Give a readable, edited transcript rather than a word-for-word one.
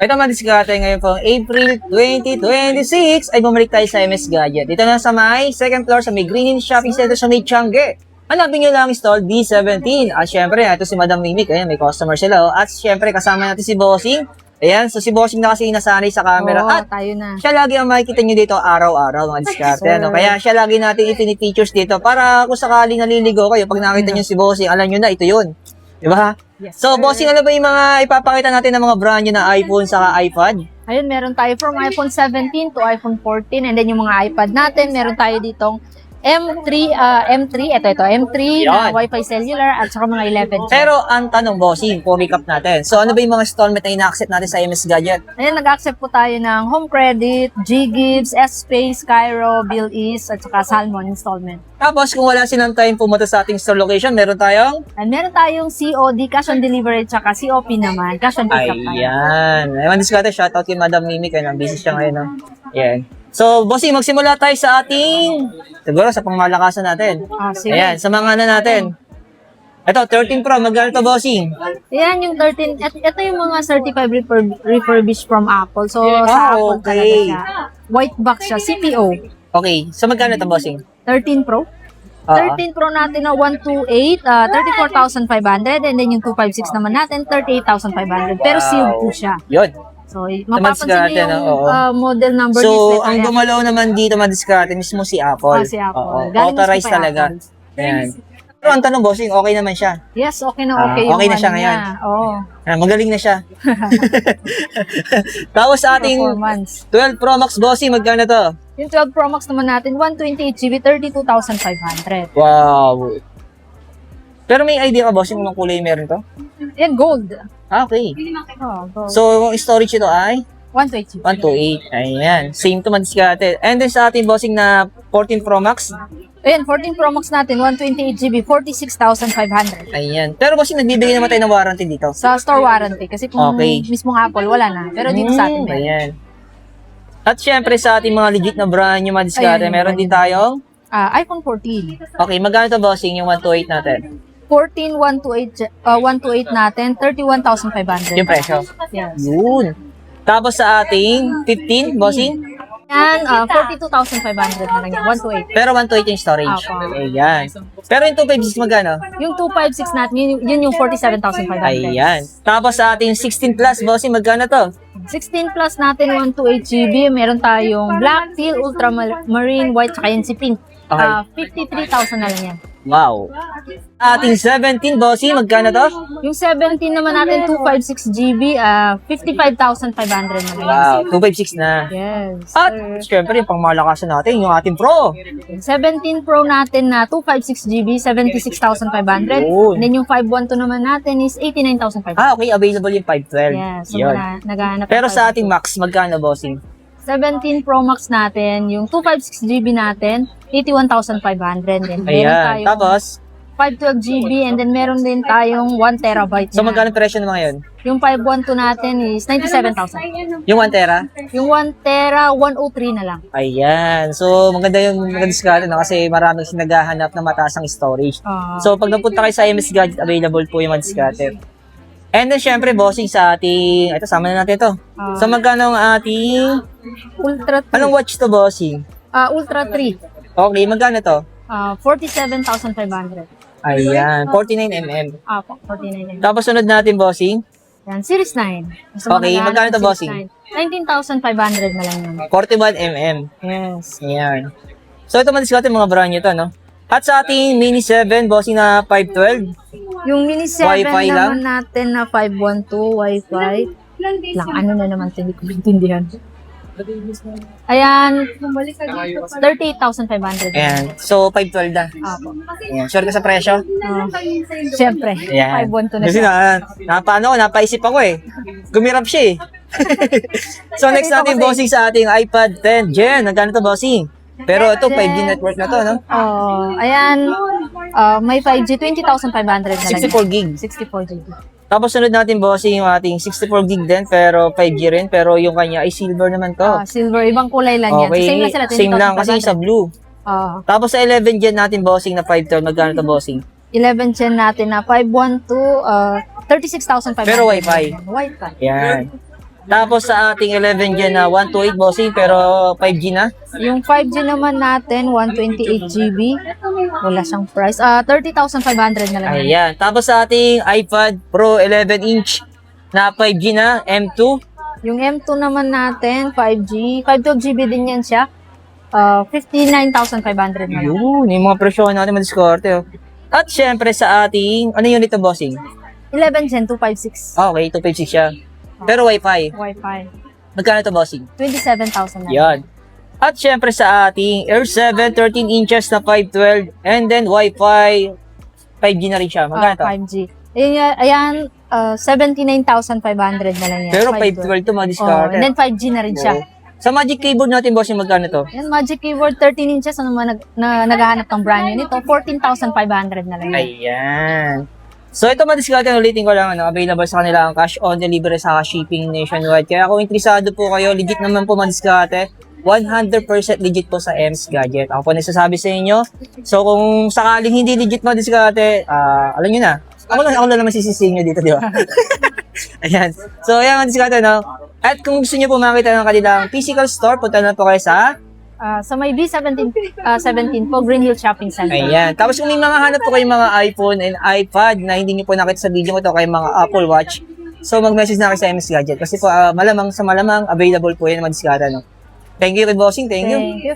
Ito madiskarte ngayon pong April 2026 ay bumalik tayo sa MS Gadget. Dito na sa may second floor sa may Green Shopping Center sa may Tiangge. Hanapin nyo lang stall B17. At syempre, ito si Madam Mimic. Ayan, may customer sila. Oh. At syempre, kasama natin si Bossing. Ayan, so si Bossing na kasi nasanay sa camera. Oo, at tayo na. siya lagi ang makikita nyo dito araw-araw, mga diskarte. Sir. Ano? Kaya siya lagi natin features dito para kung sakaling naliligo kayo, pag nakita nyo si Bossing, alam nyo na, ito yun. Diba? Yes, So, sir. Bossing, ano ba yung mga ipapakita natin ng mga brand nyo na iPhone saka iPad? Ayun, meron tayo from iPhone 17 to iPhone 14 and then yung mga iPad natin, meron tayo ditong M3, ito, M3 Yan. na Wi-Fi cellular at saka mga 11. Pero ang tanong, Bossing, po recap natin. So, ano ba yung mga installment na ina-accept natin sa MS Gadget? Ayun, nag-accept po tayo ng Home Credit, G-Gives, S-Space, Cairo, Bill East, at saka Salmon installment. Tapos, kung wala silang time pumunta sa ating store location, meron tayong... And meron tayong COD, cash on delivery, at saka COP naman, cash on pick up tayo. Ayan. Ayun, diskarte, shoutout kay Madam Mimic. Ayun, busy siya ngayon. No? Ayan. So, Bossing, magsimula tayo sa ating... Siguro, sa pangmalakasan natin. Sige. Ayan, sa mga ano natin. Ito, 13 Pro, magkano to, Bossing? Ayan yung 13, ito yung mga certified refurbished from Apple. So, sa Apple talaga okay. siya. White box siya, CPO. Okay, so magkano to, Bossing? 13 Pro. 13 Pro natin na 128, 34,500. And then yung 256 naman natin, 38,500. Pero sealed po siya. Yun. So, mapapansin diskarte, niyo yung no? Oo. model number So, display. ang gumalaw naman dito, madiskarte, mismo si Apple. Si Apple. Oo, Galing authorized mismo kay talaga. Apple. Ayan. Pero ang tanong, Bossing, okay naman siya. Yes, okay na okay yung okay na siya ano ngayon. niya. Oo. Ayan, magaling na siya. Tapos sa ating Performance. 12 Pro Max, Bossing, magkano to? Yung 12 Pro Max naman natin, 128GB, 32,500. Wow. Pero may idea ka, Bossing, kung anong kulay meron to? Yan, gold. Okay. Oh, gold. So, yung storage ito ay 128GB. 128. Ayan. Same to madiskarte. And then sa ating, Bossing, na 14 Pro Max, Ayan, 14 Pro Max natin, 128GB, 46,500. ayan. Pero, Bossing, nagbibigay naman tayo ng warranty dito. Sa store warranty. Kasi kung Okay. mismong Apple, wala na. Pero dito sa atin, meron. Ayan. At syempre sa ating mga legit na brand, yung madiskarte, Ayan, meron ayan. din tayong, iPhone 14. okay, magkano to, Bossing, yung 128 natin? 14, 128 natin, 31,500. Yung presyo. Yes. Yun. Tapos sa ating 15, Bossing, Yan, 42,500 na lang yan, 128. pero 128 yung storage. Apo. Ayan. Pero yung 256 magkano? Yung 256 natin, yun yung 47,500. Ayan. Tapos sa ating 16 plus, Bossing, magkano to? 16 plus natin, 128GB. Meron tayong black, teal, ultramarine, white, tsaka yan si pink. Okay. 53,000 na lang yan. Wow. Ating 17, Bossing, magkano to? Yung 17 naman natin, 256GB, 55,500 na lang yan. Wow, 256 na. Yes. At sir. syempre, yung pangmalakasan natin, yung ating Pro. 17 Pro natin na 256GB, 76,500. Yun. And then yung 512 naman natin is 89,500. Okay, available yung 512. Yes. So, Yun. naghahanap Pero ng sa ating Max, magkano, Bossing? 17 Pro Max natin, yung 256GB natin, 81,500. Then meron Ayan. tayong Tapos, 512GB and then meron din tayong 1TB. so magkano presyo naman ngayon? Yung 512 natin is 97,000. Yung 1 tera? Yung 1TB, 103 na lang. Ayan. So, maganda yung discount na kasi maraming naghahanap ng mataas ang storage. So, pag napunta kayo sa MS Gadget, available po yung mga discount. And then, syempre, Bossing sa ating... Ito, sama na natin ito. So, magkano ang ating... Ultra 3. Anong watch to, Bossing? Ultra 3. Okay, magkano to? 47,500. Ayan, 49mm. Apo, 49. Tapos, sunod natin, Bossing. Yan, Series 9. Gusto mo Okay, naghahanap magkano ng to, Series bossing? 9? 19,500 na lang yun. 41mm. Yes. Ayan. So, ito man mga brand nyo to, no? At sa ating Mini 7, Bossing na 512. Yung Mini 7 Wi-Fi lang? naman natin na 512 Wi-Fi. Lang, ano na naman, hindi ko maintindihan. Ayan, 38,500. Ayan. So, 512 na. Apo. Ayan. Sure ka sa presyo? Siyempre, Ayan. 512 na Kasi siya. napaisip ako eh. Gumirap siya eh. So, next natin, Bossing, sa ating iPad 10 Gen. Nagkano to, Bossing? Pero ito, 5G network na to, no? Ayan, may 5G, 20,500 na lang. 64 gig. 64 GB. Tapos sunod natin, Bossing, yung ating 64 gig din, pero 5G rin. Pero yung kanya ay silver naman to. Silver, ibang kulay lang yan. So, Okay, same lang sila, 20,500. same lang kasi sa blue. Tapos sa 11 Gen natin, Bossing, na 512, magkano to, Bossing? 11 Gen natin na 512, 36,500. Pero Wi-Fi. Wi-Fi. Yan. Tapos sa ating 11 Gen na 128 bossing pero 5G na. Yung 5G naman natin, 128 GB. Wala siyang price. 30,500 na lang. Ayan. Tapos sa ating iPad Pro 11-inch na 5G na, M2. Yung M2 naman natin, 5G. 512 GB din yan siya. 59,500 na lang. Yun, yung mga presyo natin madiskarte. Oh. At syempre sa ating, ano unit to bossing? 11 Gen 256. Okay, 256 siya. Pero Wi-Fi. Wi-Fi. Magkano to bossing? 27,000 na lang. Yan. At syempre sa ating Air 7 13 inches na 512 and then Wi-Fi 5G na rin siya. Magkano to? 5G. Ayan, 79,500 na lang yan. Pero 512 512. to madiskarte. And then 5G na rin siya. Sa Magic Keyboard natin bossing, magkano to? Yan, Magic Keyboard 13 inches. Ano naman naghahanap ng brand new nito? 14,500 na lang yan. Ayan. So ito madiskarte, ulitin ko lang, available sa kanila ang cash on delivery sa shipping nationwide. Kaya kung interesado po kayo, legit naman po madiskarte. 100% legit po sa EMS Gadget. Ako po nagsasabi sa inyo. So kung sakaling hindi legit madiskarte, alam nyo na. Ako lang naman sisisihin nyo dito, di ba? Ayan. So ayan madiskarte, no? At kung gusto nyo po makita ng kanilang physical store, punta na po kayo sa Sa may B17 17 po, Green Hill Shopping Center. ayan. Tapos kung may mga hanap po kayong mga iPhone and iPad na hindi nyo po nakita sa video ko to, kay mga Apple Watch, so mag-message na kayo sa MS Gadget. Kasi po malamang available po yan madiskarte, no? Thank you, Red Bossing. Thank you. Thank you.